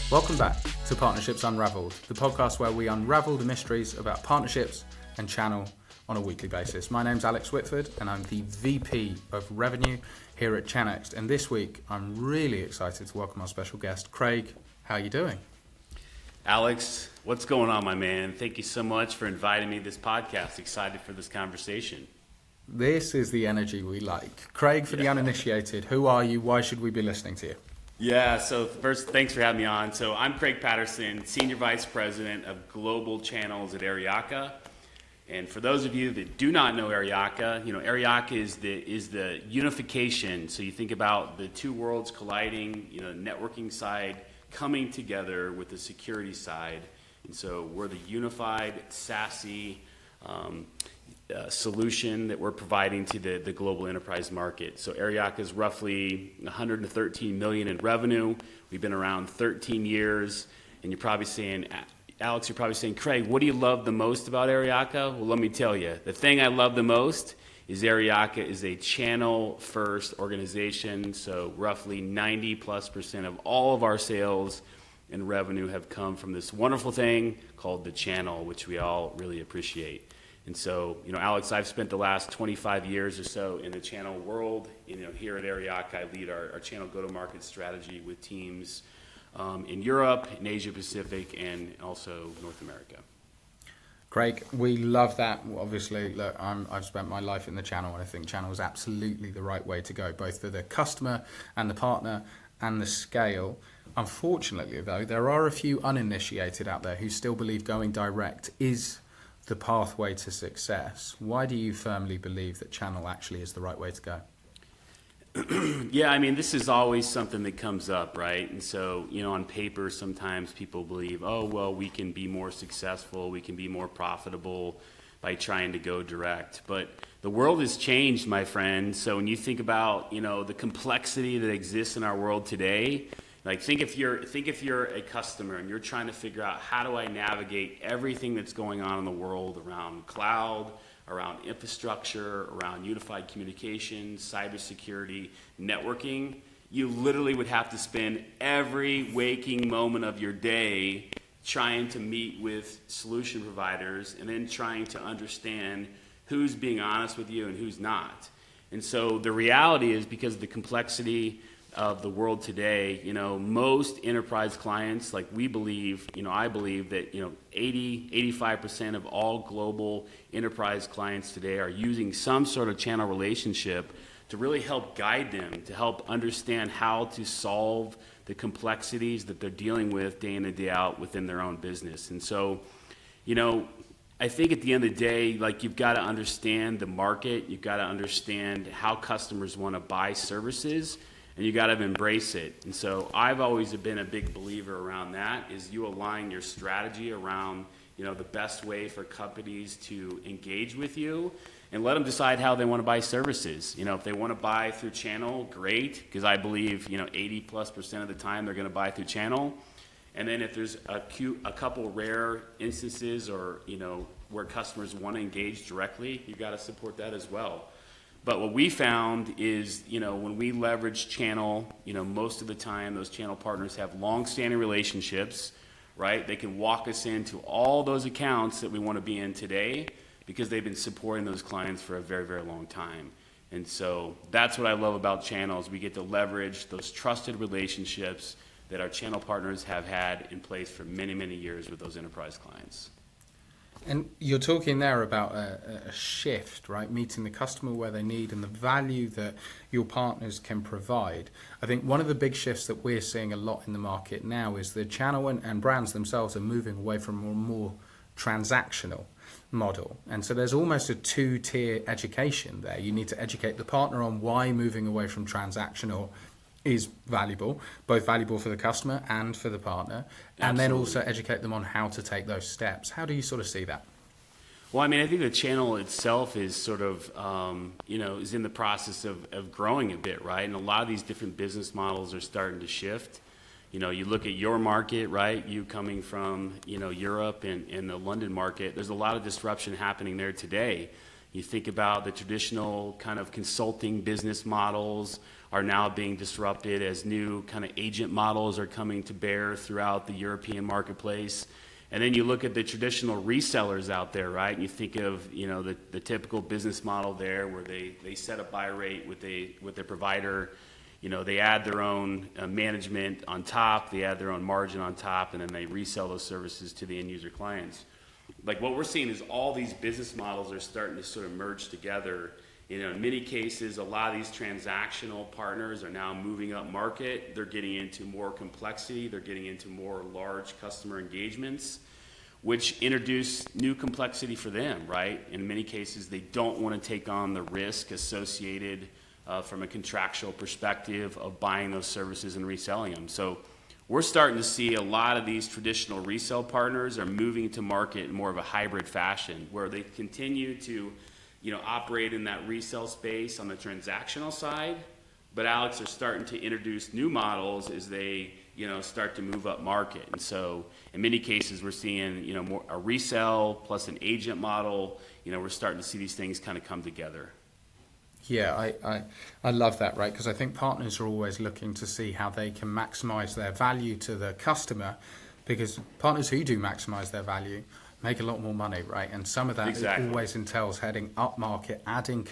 Welcome back to Partnerships Unraveled, the podcast where we unravel the mysteries about partnerships and channel on a weekly basis. My name's Alex Whitford and I'm the VP of Revenue here at Channext. And this week, I'm really excited to welcome our special guest, Craig. How are you doing? Alex, what's going on, my man? Thank you so much for inviting me to this podcast. Excited for this conversation. This is the energy we like. Craig, for the uninitiated, who are you? Why should we be listening to you? Yeah, so first, thanks for having me on. So I'm Craig Patterson, Senior Vice President of Global Channels at Aryaka. And for those of you that do not know Aryaka, Aryaka is the unification. So you think about the two worlds colliding, networking side coming together with the security side. And so we're the unified, SASE solution that we're providing to the global enterprise market. So Aryaka is roughly 113 million in revenue. We've been around 13 years, and you're probably saying, Alex, Craig, what do you love the most about Aryaka? Well, let me tell you, the thing I love the most is Aryaka is a channel-first organization. So roughly 90+% of all of our sales and revenue have come from this wonderful thing called the channel, which we all really appreciate. And so, Alex, I've spent the last 25 years or so in the channel world. Here at Aryaka, I lead our channel go-to-market strategy with teams in Europe, in Asia Pacific, and also North America. Craig, we love that. Obviously, look, I've spent my life in the channel, and I think channel is absolutely the right way to go, both for the customer and the partner and the scale. Unfortunately, though, there are a few uninitiated out there who still believe going direct is the pathway to success. Why do you firmly believe that channel actually is the right way to go? Yeah, this is always something that comes up, right? And so, on paper, sometimes people believe, oh, well, we can be more successful, we can be more profitable by trying to go direct. But the world has changed, my friend. So when you think about, the complexity that exists in our world today, like think if you're a customer and you're trying to figure out how do I navigate everything that's going on in the world around cloud, around infrastructure, around unified communications, cybersecurity, networking, you literally would have to spend every waking moment of your day trying to meet with solution providers and then trying to understand who's being honest with you and who's not. And so the reality is, because of the complexity of the world today, most enterprise clients, like we believe, I believe that, 85% of all global enterprise clients today are using some sort of channel relationship to really help guide them, to help understand how to solve the complexities that they're dealing with day in and day out within their own business. And so, I think at the end of the day, like, you've got to understand the market, you've got to understand how customers want to buy services, and you got to embrace it. And so I've always been a big believer around that, is you align your strategy around, the best way for companies to engage with you, and let them decide how they want to buy services. If they want to buy through channel, great, because I believe, 80+% of the time they're going to buy through channel. And then if there's a couple rare instances or, where customers want to engage directly, you got to support that as well. But what we found is, when we leverage channel, most of the time those channel partners have long-standing relationships, right? They can walk us into all those accounts that we want to be in today because they've been supporting those clients for a very, very long time. And so that's what I love about channels. We get to leverage those trusted relationships that our channel partners have had in place for many, many years with those enterprise clients. And you're talking there about a shift, right? Meeting the customer where they need and the value that your partners can provide. I think one of the big shifts that we're seeing a lot in the market now is the channel and brands themselves are moving away from a more transactional model. And so there's almost a two-tier education there. You need to educate the partner on why moving away from transactional is valuable, both valuable for the customer and for the partner, and then also educate them on how to take those steps. How do you sort of see that? Well, I think the channel itself is sort of, is in the process of growing a bit, right? And a lot of these different business models are starting to shift. You look at your market, right? You coming from, Europe and the London market, there's a lot of disruption happening there today. You think about the traditional kind of consulting business models are now being disrupted as new kind of agent models are coming to bear throughout the European marketplace. And then you look at the traditional resellers out there, right? And you think of, the typical business model there where they set a buy rate with their provider. They add their own management on top, they add their own margin on top, and then they resell those services to the end user clients. Like what we're seeing is all these business models are starting to sort of merge together. In many cases, a lot of these transactional partners are now moving up market. They're getting into more complexity. They're getting into more large customer engagements, which introduce new complexity for them, right? In many cases, they don't want to take on the risk associated from a contractual perspective of buying those services and reselling them. So we're starting to see a lot of these traditional resale partners are moving to market in more of a hybrid fashion where they continue to operate in that resale space on the transactional side, but Alex are starting to introduce new models as they start to move up market. And so in many cases we're seeing more a resell plus an agent model. We're starting to see these things kind of come together. Yeah, I love that, right? Because I think partners are always looking to see how they can maximize their value to the customer, because partners who do maximize their value make a lot more money, right? And some of that Exactly. always entails heading up market, adding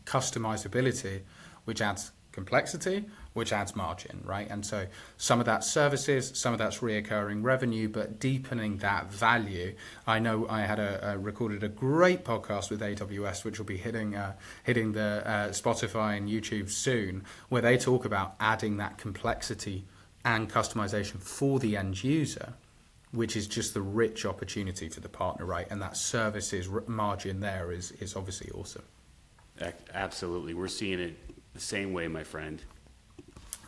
customizability, which adds complexity, which adds margin, right? And so some of that's services, some of that's reoccurring revenue, but deepening that value. I know I had recorded a great podcast with AWS, which will be hitting the Spotify and YouTube soon, where they talk about adding that complexity and customization for the end user, which is just the rich opportunity for the partner, right? And that services margin there is obviously awesome. Absolutely. We're seeing it the same way, my friend.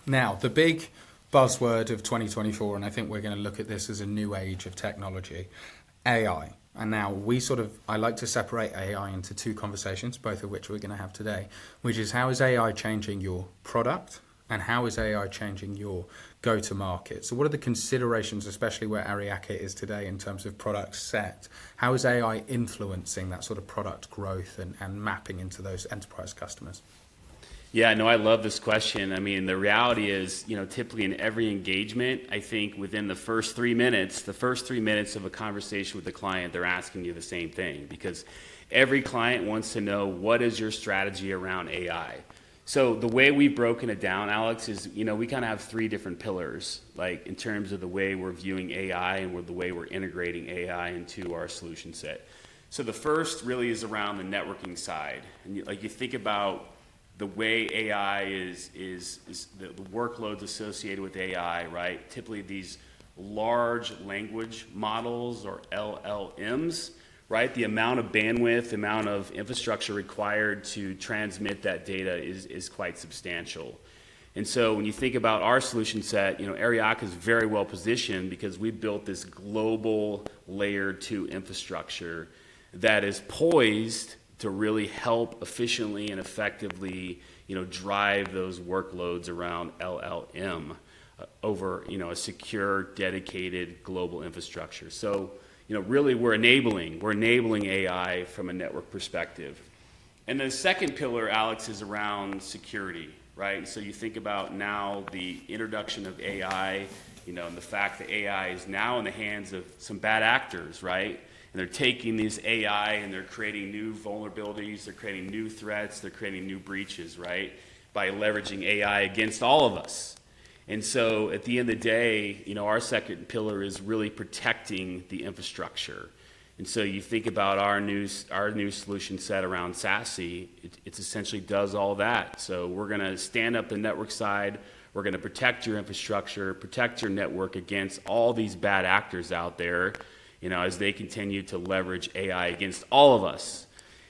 Now, the big buzzword of 2024, and I think we're going to look at this as a new age of technology, AI. And now I like to separate AI into two conversations, both of which we're going to have today, which is how is AI changing your product and how is AI changing your go-to-market? So what are the considerations, especially where Aryaka is today in terms of product set? How is AI influencing that sort of product growth and mapping into those enterprise customers? Yeah, no, I love this question. I mean, the reality is, typically in every engagement, I think within the first 3 minutes of a conversation with the client, they're asking you the same thing, because every client wants to know, what is your strategy around AI? So the way we've broken it down, Alex, is, we kind of have 3 different pillars, like in terms of the way we're viewing AI and the way we're integrating AI into our solution set. So the first really is around the networking side. And you think about the way AI is the workloads associated with AI, right? Typically these large language models, or LLMs, right? The amount of bandwidth, the amount of infrastructure required to transmit that data is quite substantial. And so when you think about our solution set, Aryaka is very well positioned because we built this global layer 2 infrastructure that is poised to really help efficiently and effectively, drive those workloads around LLM over, a secure, dedicated global infrastructure. So, really we're enabling AI from a network perspective. And the second pillar, Alex, is around security, right? So you think about now the introduction of AI, and the fact that AI is now in the hands of some bad actors, right? And they're taking these AI and they're creating new vulnerabilities, they're creating new threats, they're creating new breaches, right? By leveraging AI against all of us. And so at the end of the day, our second pillar is really protecting the infrastructure. And so you think about our new solution set around SASE, it essentially does all that. So we're going to stand up the network side, we're going to protect your infrastructure, protect your network against all these bad actors out there, as they continue to leverage AI against all of us.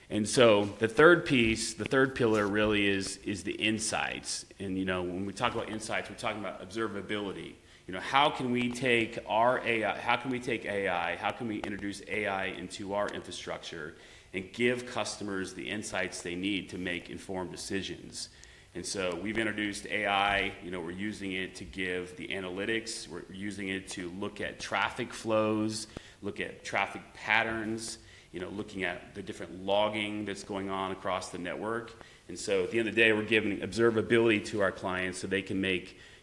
And so the third pillar really is the insights. And, when we talk about insights, we're talking about observability. How can we take AI, how can we introduce AI into our infrastructure and give customers the insights they need to make informed decisions? And so we've introduced AI, we're using it to give the analytics, we're using it to look at traffic flows, look at traffic patterns, looking at the different logging that's going on across the network. And so at the end of the day, we're giving observability to our clients so they can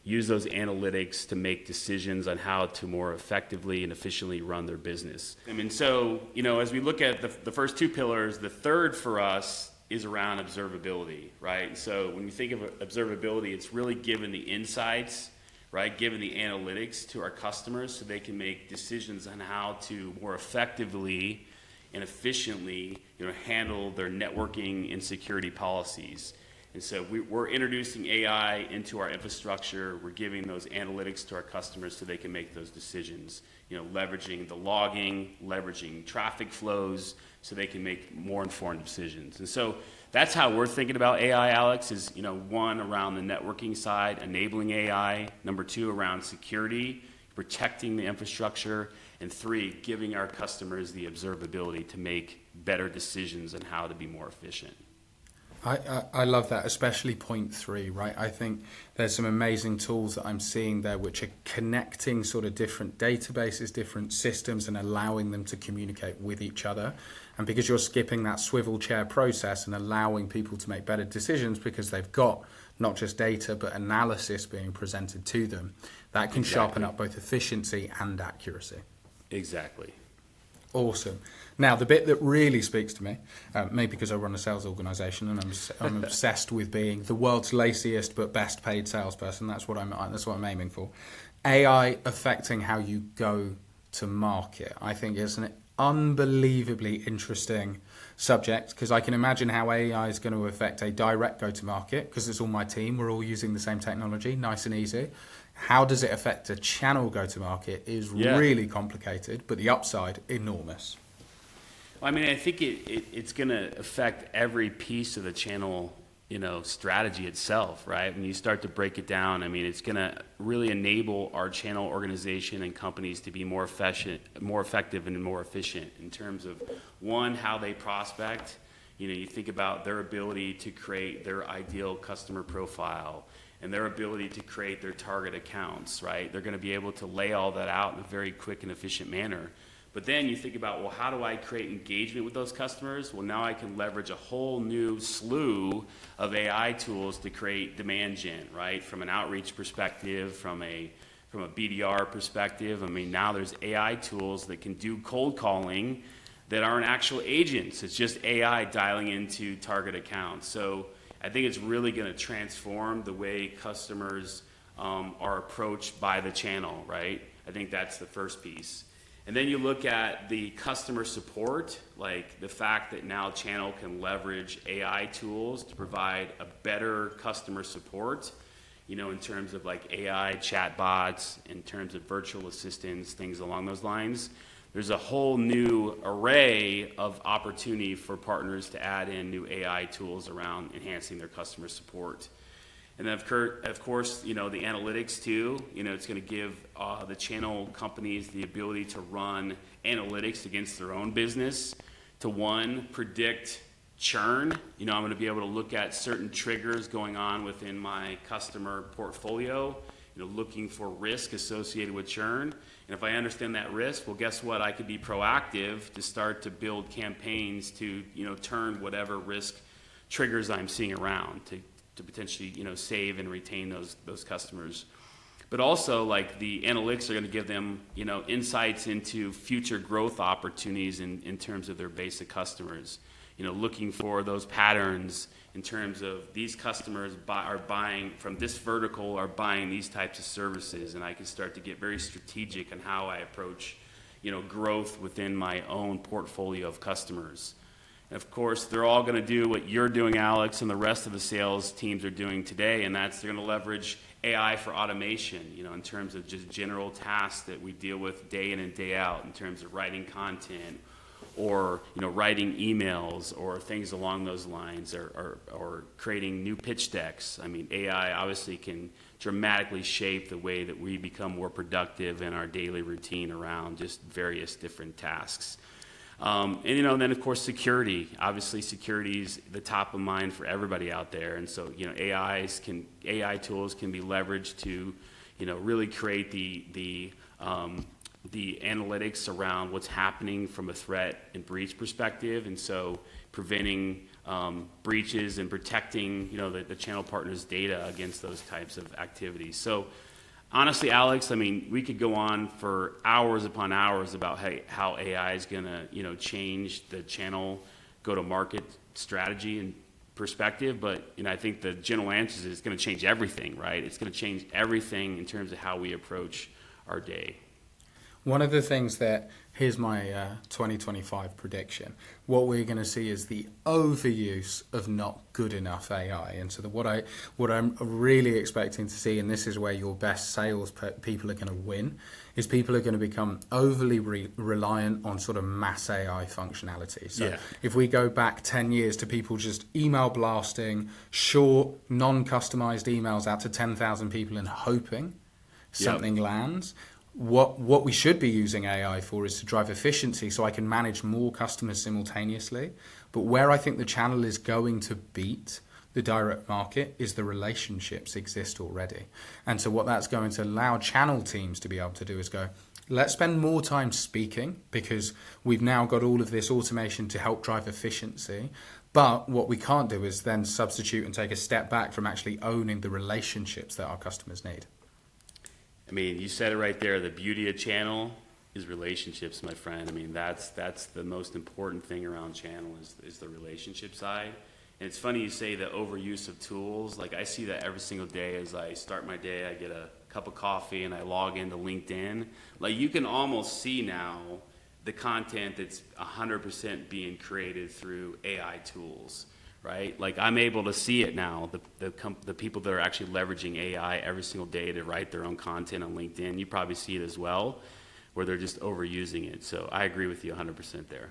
use those analytics to make decisions on how to more effectively and efficiently run their business. And so, as we look at the first two pillars, the third for us is around observability, right? So when you think of observability, it's really giving the insights, right, giving the analytics to our customers so they can make decisions on how to more effectively and efficiently, handle their networking and security policies. And so we're introducing AI into our infrastructure. We're giving those analytics to our customers so they can make those decisions, leveraging the logging, leveraging traffic flows so they can make more informed decisions. And so that's how we're thinking about AI, Alex, is, one, around the networking side, enabling AI. Number two, around security, protecting the infrastructure. And three, giving our customers the observability to make better decisions on how to be more efficient. I love that, especially point three, right? I think there's some amazing tools that I'm seeing there which are connecting sort of different databases, different systems, and allowing them to communicate with each other. And because you're skipping that swivel chair process and allowing people to make better decisions because they've got not just data but analysis being presented to them, that can sharpen up both efficiency and accuracy. Exactly. Awesome. Now, the bit that really speaks to me, maybe because I run a sales organization and I'm obsessed with being the world's laziest but best paid salesperson. That's what I'm aiming for. AI affecting how you go to market, I think, is an unbelievably interesting subject, because I can imagine how AI is going to affect a direct go to market, because it's all my team. We're all using the same technology, nice and easy. How does it affect a channel go-to-market is really complicated, but the upside, enormous. Well, I mean, I think it's going to affect every piece of the channel, strategy itself, right? When you start to break it down, I mean, it's going to really enable our channel organization and companies to be more effective and more efficient in terms of, one, how they prospect. You think about their ability to create their ideal customer profile and their ability to create their target accounts, right? They're going to be able to lay all that out in a very quick and efficient manner. But then you think about, well, how do I create engagement with those customers? Well, now I can leverage a whole new slew of AI tools to create demand gen, right? From an outreach perspective, from a BDR perspective. I mean, now there's AI tools that can do cold calling that aren't actual agents. It's just AI dialing into target accounts. So I think it's really going to transform the way customers are approached by the channel, right? I think that's the first piece. And then you look at the customer support, like the fact that now channel can leverage AI tools to provide a better customer support, in terms of like AI chatbots, in terms of virtual assistants, things along those lines. There's a whole new array of opportunity for partners to add in new AI tools around enhancing their customer support. And then, of course, the analytics too. It's going to give the channel companies the ability to run analytics against their own business to, one, predict churn. I'm going to be able to look at certain triggers going on within my customer portfolio, looking for risk associated with churn. And if I understand that risk, well, guess what? I could be proactive to start to build campaigns to, turn whatever risk triggers I'm seeing around to potentially, save and retain those customers. But also, like, the analytics are going to give them, insights into future growth opportunities in terms of their base of customers. Looking for those patterns in terms of these customers are buying from this vertical, are buying these types of services, and I can start to get very strategic on how I approach, growth within my own portfolio of customers. And of course, they're all going to do what you're doing, Alex, and the rest of the sales teams are doing today, and that's they're going to leverage AI for automation, in terms of just general tasks that we deal with day in and day out, in terms of writing content, or writing emails, or things along those lines, or creating new pitch decks. I mean, AI obviously can dramatically shape the way that we become more productive in our daily routine around just various different tasks. And then of course security. Obviously, security is the top of mind for everybody out there, and so AI tools can be leveraged to really create the the analytics around what's happening from a threat and breach perspective, and so preventing breaches and protecting, the channel partners' data against those types of activities. So honestly, Alex, I mean, we could go on for hours upon hours about how AI is going to, change the channel go-to-market strategy and perspective, but I think the general answer is it's going to change everything, right? It's going to change everything in terms of how we approach our day. One of the things that, here's my 2025 prediction, what we're going to see is the overuse of not good enough AI. And so what I'm really expecting to see, and this is where your best sales people are going to win, is people are going to become overly reliant on sort of mass AI functionality. So if we go back 10 years to people just email blasting short, non-customized emails out to 10,000 people and hoping something lands, what we should be using AI for is to drive efficiency so I can manage more customers simultaneously. But where I think the channel is going to beat the direct market is the relationships exist already. And so what that's going to allow channel teams to be able to do is go, let's spend more time speaking because we've now got all of this automation to help drive efficiency. But what we can't do is then substitute and take a step back from actually owning the relationships that our customers need. I mean, you said it right there. The beauty of channel is relationships, my friend. I mean, that's the most important thing around channel is the relationship side. And it's funny you say the overuse of tools. Like I see that every single day as I start my day. I get a cup of coffee and I log into LinkedIn. Like you can almost see now the content that's 100% being created through AI tools. Right? Like I'm able to see it now, the people that are actually leveraging AI every single day to write their own content on LinkedIn. You probably see it as well, where they're just overusing it. So I agree with you 100% there.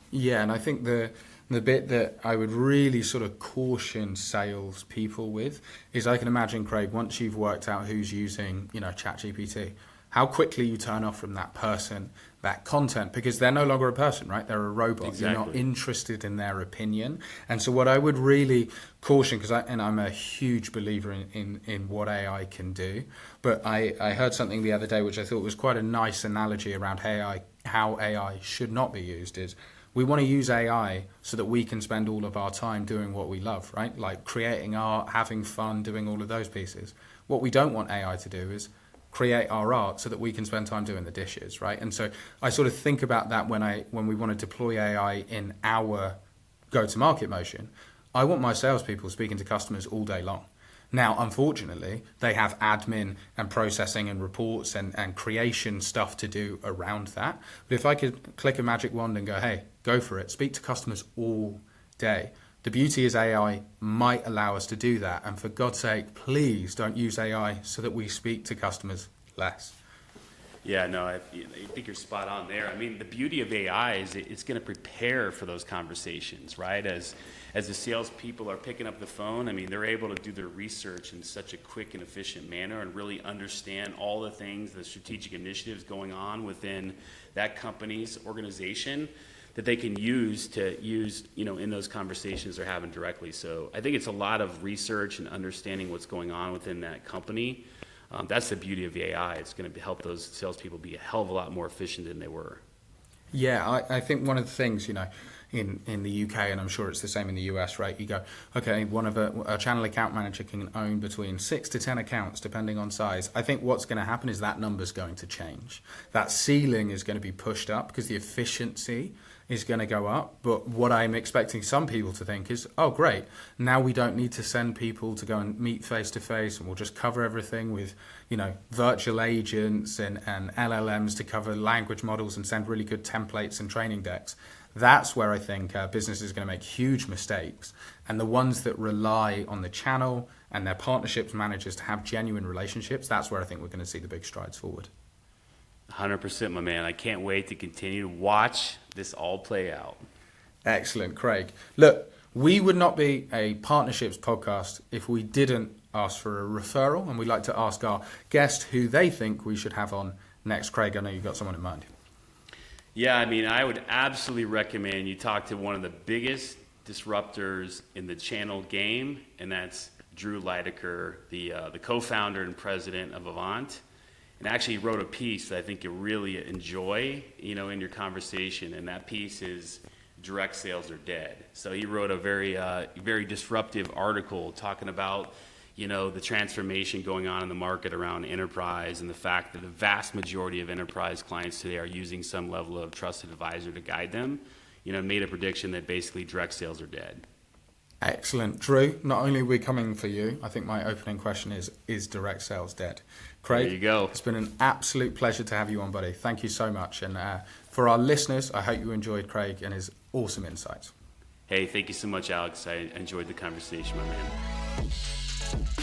Yeah, and I think the bit that I would really sort of caution sales people with is I can imagine, Craig, once you've worked out who's using, ChatGPT, how quickly you turn off from that person, that content, because they're no longer a person, right? They're a robot. Exactly. You're not interested in their opinion. And so what I would really caution, because I'm a huge believer in what AI can do, but I heard something the other day which I thought was quite a nice analogy around how AI should not be used is we want to use AI so that we can spend all of our time doing what we love, right? Like creating art, having fun, doing all of those pieces. What we don't want AI to do is create our art so that we can spend time doing the dishes, right? And so I sort of think about that when we want to deploy AI in our go-to-market motion. I want my salespeople speaking to customers all day long. Now, unfortunately, they have admin and processing and reports and creation stuff to do around that. But if I could click a magic wand and go, hey, go for it, speak to customers all day. The beauty is AI might allow us to do that. And for God's sake, please don't use AI so that we speak to customers less. Yeah, no, I think you're spot on there. I mean, the beauty of AI is it's going to prepare for those conversations, right? As the salespeople are picking up the phone, I mean, they're able to do their research in such a quick and efficient manner and really understand all the things, the strategic initiatives going on within that company's organization that they can use in those conversations they're having directly. So I think it's a lot of research and understanding what's going on within that company. That's the beauty of AI. It's going to help those salespeople be a hell of a lot more efficient than they were. Yeah, I think one of the things, in the UK, and I'm sure it's the same in the US, right? You go, okay, a channel account manager can own between 6 to 10 accounts, depending on size. I think what's going to happen is that number's going to change. That ceiling is going to be pushed up because the efficiency is going to go up. But what I'm expecting some people to think is, oh, great, now we don't need to send people to go and meet face to face, and we'll just cover everything with, virtual agents and LLMs to cover language models and send really good templates and training decks. That's where I think business is going to make huge mistakes. And the ones that rely on the channel and their partnerships managers to have genuine relationships, that's where I think we're going to see the big strides forward. 100%, my man. I can't wait to continue to watch this all play out. Excellent, Craig. Look, we would not be a partnerships podcast if we didn't ask for a referral, and we'd like to ask our guest who they think we should have on next. Craig, I know you've got someone in mind. Yeah, I mean, I would absolutely recommend you talk to one of the biggest disruptors in the channel game, and that's Drew Leidecker, the co-founder and president of Avant. and actually wrote a piece that I think you'll really enjoy, in your conversation. And that piece is direct sales are dead. So he wrote a very disruptive article talking about, the transformation going on in the market around enterprise and the fact that the vast majority of enterprise clients today are using some level of trusted advisor to guide them, made a prediction that basically direct sales are dead. Excellent. Drew, not only are we coming for you, I think my opening question is direct sales dead? Craig, There you go. It's been an absolute pleasure to have you on, buddy. Thank you so much. And for our listeners, I hope you enjoyed Craig and his awesome insights. Hey, thank you so much, Alex. I enjoyed the conversation, my man.